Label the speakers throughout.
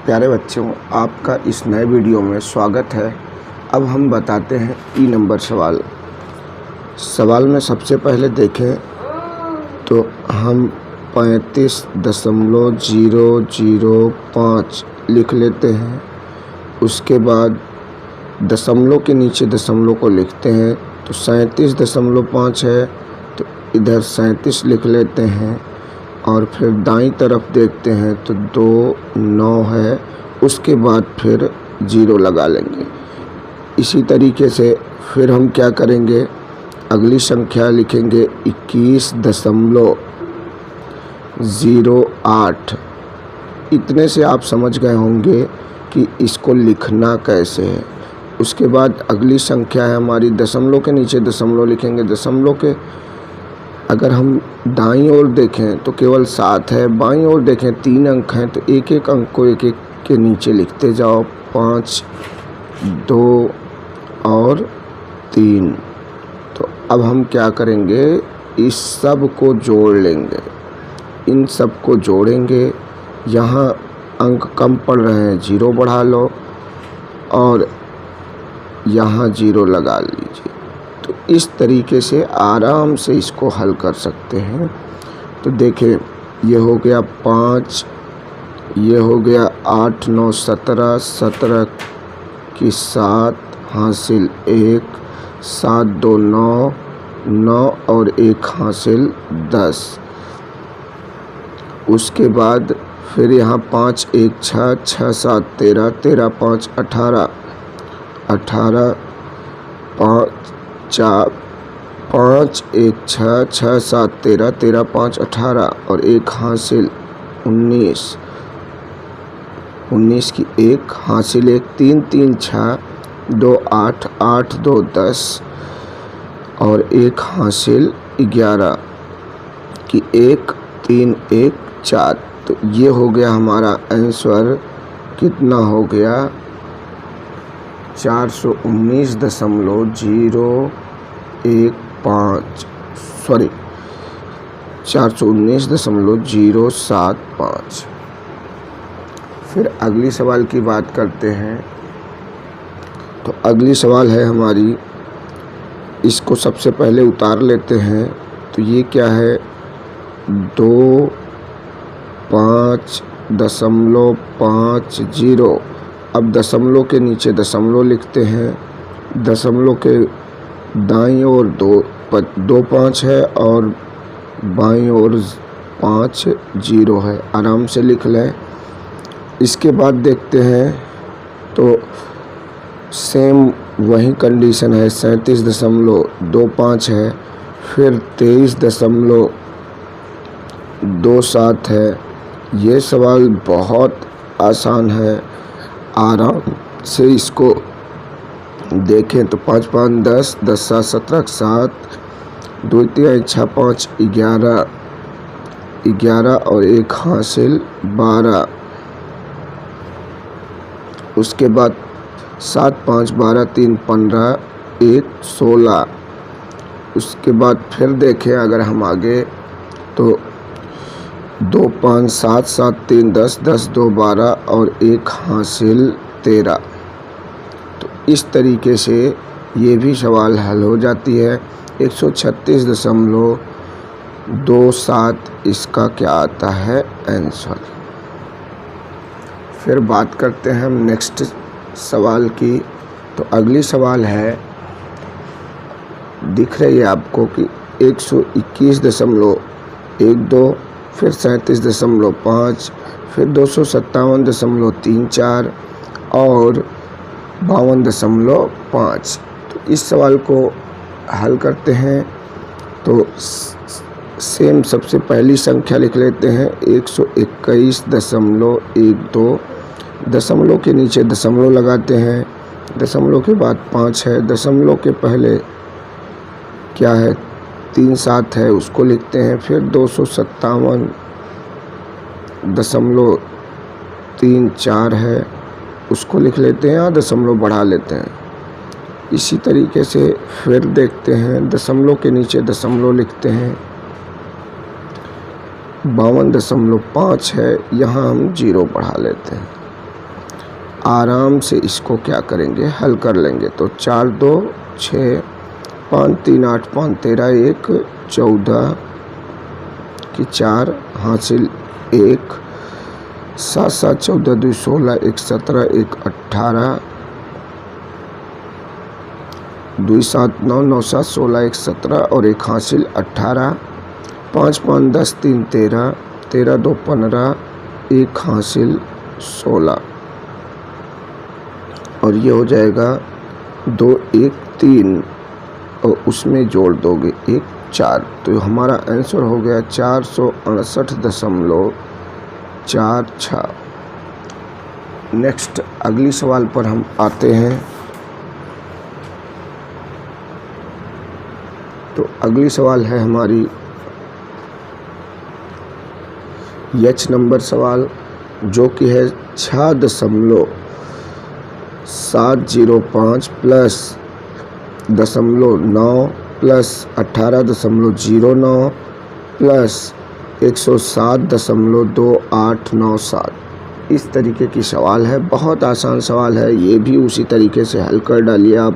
Speaker 1: प्यारे बच्चों, आपका इस नए वीडियो में स्वागत है। अब हम बताते हैं ई नंबर सवाल में सबसे पहले देखें तो हम 35.005 लिख लेते हैं। उसके बाद दशमलव के नीचे दशमलव को लिखते हैं तो 37.5 है तो इधर 37 लिख लेते हैं और फिर दाईं तरफ देखते हैं तो 2 9 है, उसके बाद फिर 0 लगा लेंगे। इसी तरीके से फिर हम क्या करेंगे, अगली संख्या लिखेंगे 21.08। इतने से आप समझ गए होंगे कि इसको लिखना कैसे है। उसके बाद अगली संख्या है हमारी दशमलव के नीचे दशमलव लिखेंगे। दशमलव के अगर हम दाईं ओर देखें तो केवल 7 है, बाईं ओर देखें 3 अंक हैं तो एक एक अंक को एक एक के नीचे लिखते जाओ। 5 2 और 3। तो अब हम क्या करेंगे, इस सब को जोड़ लेंगे, इन सब को जोड़ेंगे। यहाँ अंक कम पड़ रहे हैं, 0 बढ़ा लो और यहाँ 0 लगा लीजिए। तो इस तरीके से आराम से इसको हल कर सकते हैं। तो देखें, ये हो गया 5, ये हो गया 8 9 17, 17 की 7 हासिल 1, 7 2 9, 9 और 1 हासिल 10। उसके बाद फिर यहाँ 5 1 6, 6 7 13, 13 5 18, 18 5 4 5 1 6, 6 7 13, 13 5 18 और 1 हासिल 19, 19 की 1 हासिल 1, 3 3 6 2 8, 8 2 10 और 1 हासिल 11 की 1 3 1 4। तो ये हो गया हमारा आंसर। कितना हो गया, 419.075। फिर अगली सवाल की बात करते हैं। तो अगली सवाल है हमारी, इसको सबसे पहले उतार लेते हैं। तो ये क्या है, 25.50। अब दशमलव के नीचे दशमलव लिखते हैं। दशमलव के दाईं ओर 2 5 है और बाईं ओर 5 0 है, आराम से लिख लें। इसके बाद देखते हैं तो सेम वही कंडीशन है, 37.25 है, फिर 23.27 है। ये सवाल बहुत आसान है, आराम से इसको देखें तो 5 5 10, 10 7 17 7, 2 3 6 5 11, 11 और 1 हासिल 12। उसके बाद 7 5 12 3 15, 1 16। उसके बाद फिर देखें अगर हम आगे तो 2 5 7 7 3 10, 10 2 12 और 1 हासिल 13। तो इस तरीके से ये भी सवाल हल हो जाती है। 136.27 इसका क्या आता है आंसर। फिर बात करते हैं हम नेक्स्ट सवाल की। तो अगली सवाल है, दिख रही है आपको कि 121.12, फिर 37.5, फिर 257.34 और 52.5। तो इस सवाल को हल करते हैं। तो सेम सबसे पहली संख्या लिख लेते हैं 121.12। दशमलव के नीचे दशमलव लगाते हैं। दशमलव के बाद 5 है, दशमलव के पहले क्या है 3 7 है, उसको लिखते हैं। फिर 257.34 है, उसको लिख लेते हैं या दशमलव बढ़ा लेते हैं। इसी तरीके से फिर देखते हैं, दशमलव के नीचे दशमलव लिखते हैं। 52.5 है, यहाँ हम 0 बढ़ा लेते हैं। आराम से इसको क्या करेंगे, हल कर लेंगे। तो 4 2 6, 5 3 8, 5 13, 1 14 की 4 हासिल 1, 7 7 14 2 16, 1 17, 1 18, 2 7 9 9 7 16, 1 17 और 1 हासिल 18, 5 5 10 3 13, 13 2 15, 1 हासिल 16 और ये हो जाएगा 2 1 3 और उसमें जोड़ दोगे 1 4, तो हमारा आंसर हो गया 468.46। नेक्स्ट अगली सवाल पर हम आते हैं। तो अगली सवाल है हमारी एच नंबर सवाल, जो कि है 6.705 प्लस 0.9 प्लस 18.09 प्लस 107.2897। इस तरीके की सवाल है, बहुत आसान सवाल है। ये भी उसी तरीके से हल कर डालिए आप।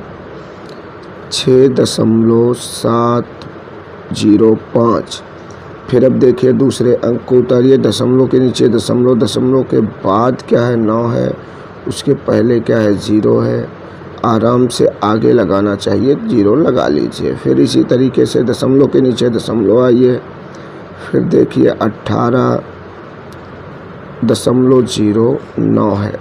Speaker 1: 6.705, फिर अब देखिए दूसरे अंक को उतारिए, दशमलव के नीचे दशमलव, दशमलव के बाद क्या है 9 है, उसके पहले क्या है 0 है। आराम से आगे लगाना चाहिए, 0 लगा लीजिए। फिर इसी तरीके से दशमलव के नीचे दशमलव आइए, फिर देखिए 18.09 है।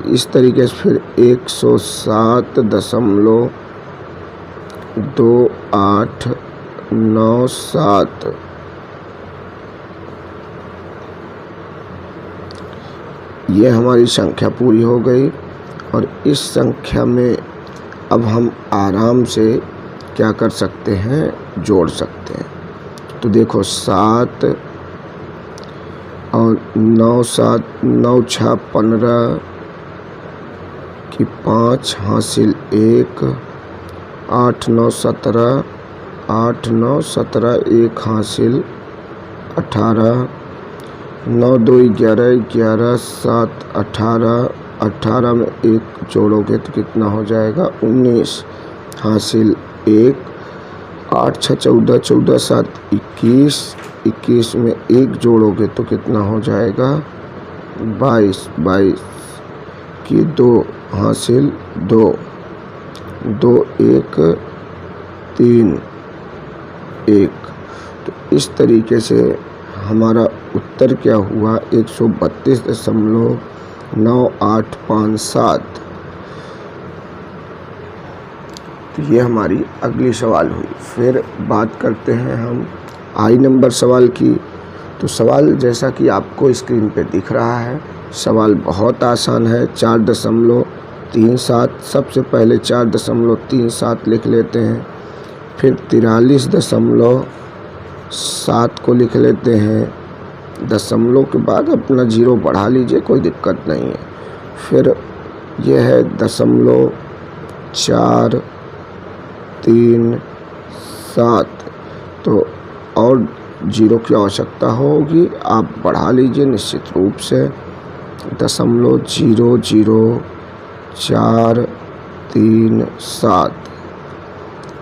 Speaker 1: इस तरीके से फिर 107.2897। ये हमारी संख्या पूरी हो गई और इस संख्या में अब हम आराम से क्या कर सकते हैं, जोड़ सकते हैं। तो देखो 7 और 9 7 9 6 15 की 5 हासिल 1, 8 9 17, 8 9 17, 1 हासिल 18, 9 2 11, 11 7 18, 18 में 1 जोड़ोगे तो कितना हो जाएगा 19 हासिल 1, 8 6 14, 14 7 21, 21 में 1 जोड़ोगे तो कितना हो जाएगा 22, 22 की 2 हासिल 2, 2 1 3 1। तो इस तरीके से हमारा उत्तर क्या हुआ 132.9857। तो ये हमारी अगली सवाल हुई। फिर बात करते हैं हम आई नंबर सवाल की। तो सवाल जैसा कि आपको स्क्रीन पे दिख रहा है, सवाल बहुत आसान है। 4.37, सबसे पहले 4.37 लिख लेते हैं, फिर 43.7 को लिख लेते हैं, दशमलव के बाद अपना 0 बढ़ा लीजिए, कोई दिक्कत नहीं है। फिर यह है 0.437, तो और 0 की आवश्यकता होगी, आप बढ़ा लीजिए निश्चित रूप से। 0.00437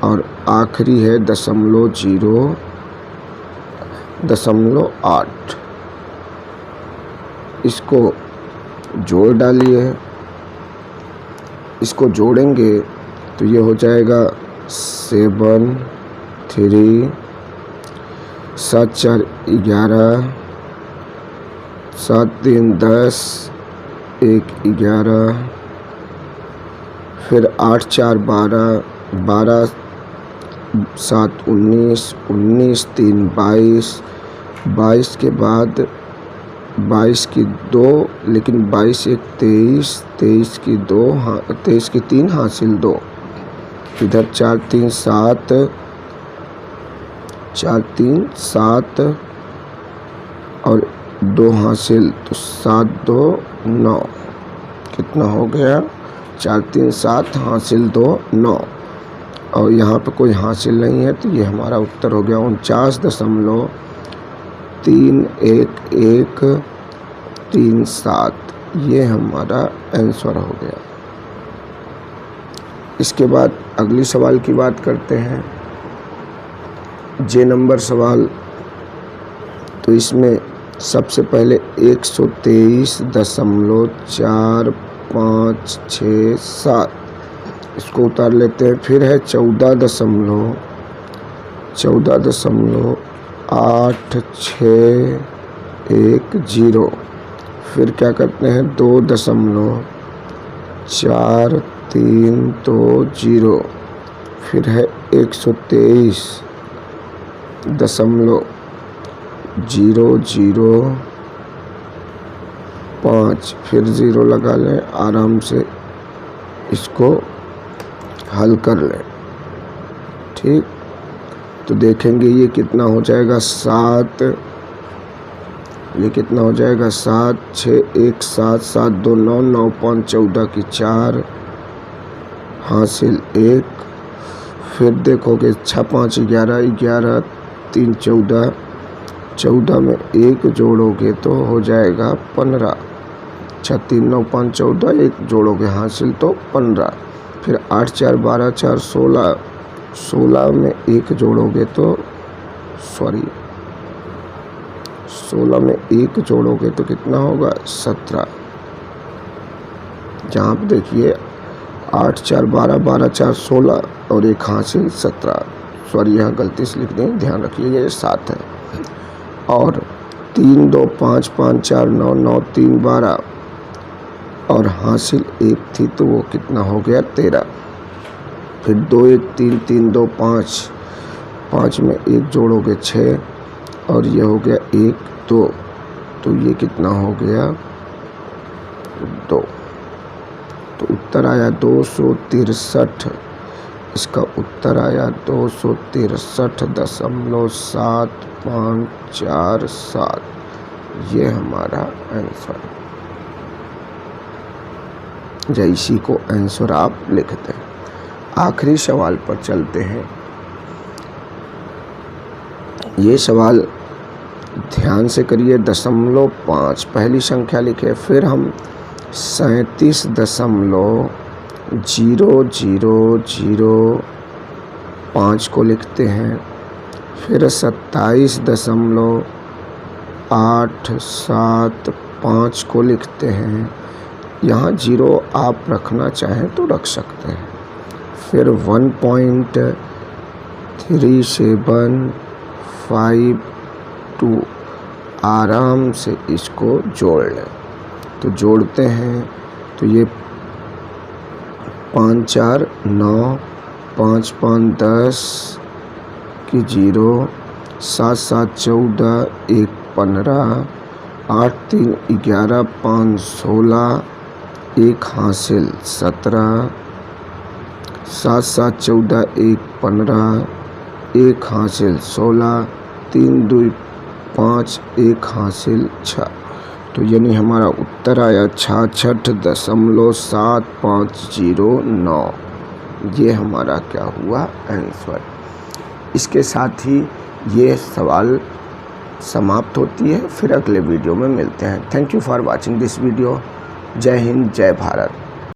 Speaker 1: और आखिरी है 0.8। इसको जोड़ डालिए। इसको जोड़ेंगे तो ये हो जाएगा 7 3 7 4 11, 7 3 10, 1 11, फिर 8 4 12, 12 7 19, 19 3 22, 22 के बाद 22 की 2, लेकिन 22 1 23, 23 की 2, 23 की 3 हासिल 2, इधर 4 3 7, 4 3 7 और 2 हासिल, तो 7 2 9, कितना हो गया 4 3 7 हासिल 2 9, और यहाँ पे कोई हासिल नहीं है, तो ये हमारा उत्तर हो गया 49.31137। ये हमारा आंसर हो गया। इसके बाद अगली सवाल की बात करते हैं, जे नंबर सवाल। तो इसमें सबसे पहले 123.456 इसको उतार लेते हैं। फिर है 14.8610। फिर क्या करते हैं 2.4320। फिर है 123.005। फिर 0 लगा लें, आराम से इसको हल कर लें। ठीक, तो देखेंगे ये कितना हो जाएगा 7, ये कितना हो जाएगा 7 6 1 7 7 2 9 9 5 14 की 4 हासिल 1। फिर देखोगे 6 5 11 11 3 14, 14 में 1 जोड़ोगे तो हो जाएगा 15। 6 3 9 5 14, 1 जोड़ोगे हासिल तो 15। फिर 8 4 12 4 16, 16 में 1 जोड़ोगे तो 16 में 1 जोड़ोगे तो कितना होगा 17। जहाँ पे देखिए 8 4 12 12 4 16 और 1 हासिल 17। यहाँ गलती से लिख दें, ध्यान रखिए ये 7 है। और 3 2 5 5 4 9 9 3 12 और हासिल 1 थी तो वो कितना हो गया 13। फिर 2 1 3 3 2 5, 5 में 1 जोड़ोगे 6 और ये हो गया 1 2, तो ये कितना हो गया 2। तो उत्तर आया 263। इसका उत्तर आया 263.7547। ये हमारा आंसर। इसी को आंसर आप लिखते हैं। आखिरी सवाल पर चलते हैं। ये सवाल ध्यान से करिए। 0.5 पहली संख्या लिखे, फिर हम 37.0005 को लिखते हैं। फिर 27.875 को लिखते हैं। यहाँ 0 आप रखना चाहें तो रख सकते हैं। फिर 1.3752 आराम से इसको जोड़ लें। तो जोड़ते हैं तो ये 5 4 9 5 5 10 की 0, 7 7 14 1 15, 8 3 11 5 16, 1 हासिल 17, 7 7 14 1 15, 1 हासिल 16, 3 2 5 1 हासिल 6। तो यानी हमारा उत्तर आया 66.7509। ये हमारा क्या हुआ आंसर। इसके साथ ही ये सवाल समाप्त होती है। फिर अगले वीडियो में मिलते हैं। Thank you for watching this video. जय हिंद, जय भारत।